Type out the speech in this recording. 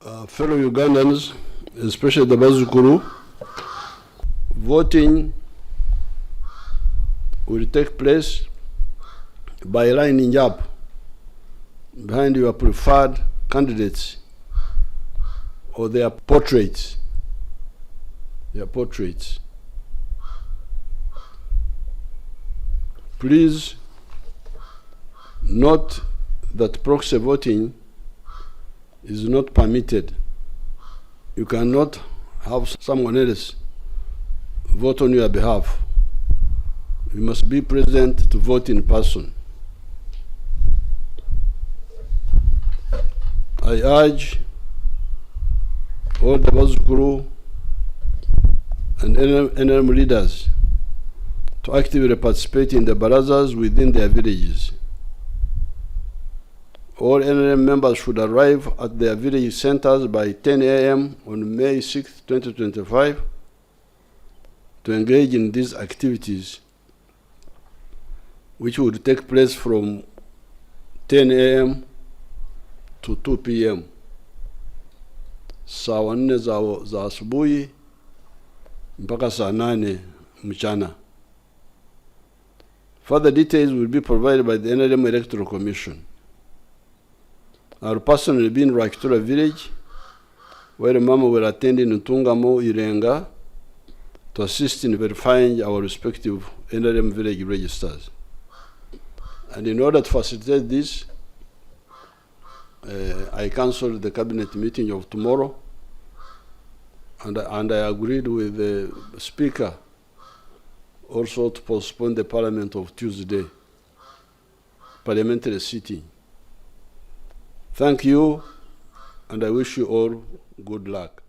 Fellow Ugandans, especially the Bazukuru, voting will take place by lining up behind your preferred candidates or their portraits. Please note that proxy voting is not permitted. You cannot have someone else vote on your behalf. You must be present to vote in person. I urge all the Bazukuru and NRM leaders to actively participate in the barazas within their villages. All NRM members should arrive at their village centers by 10 a.m. on May 6, 2025 to engage in these activities, which would take place from 10 a.m. to 2 p.m. saa 4 za asubuhi mpaka saa 8 mchana. Further details will be provided by the NRM Electoral Commission. I will personally be in Rwakitura village, where Mama will attend in Ntungamo, Irenga, to assist in verifying our respective NRM village registers. And in order to facilitate this, I cancelled the cabinet meeting of tomorrow, and I agreed with the Speaker also to postpone the Parliament of Tuesday, parliamentary sitting. Thank you, and I wish you all good luck.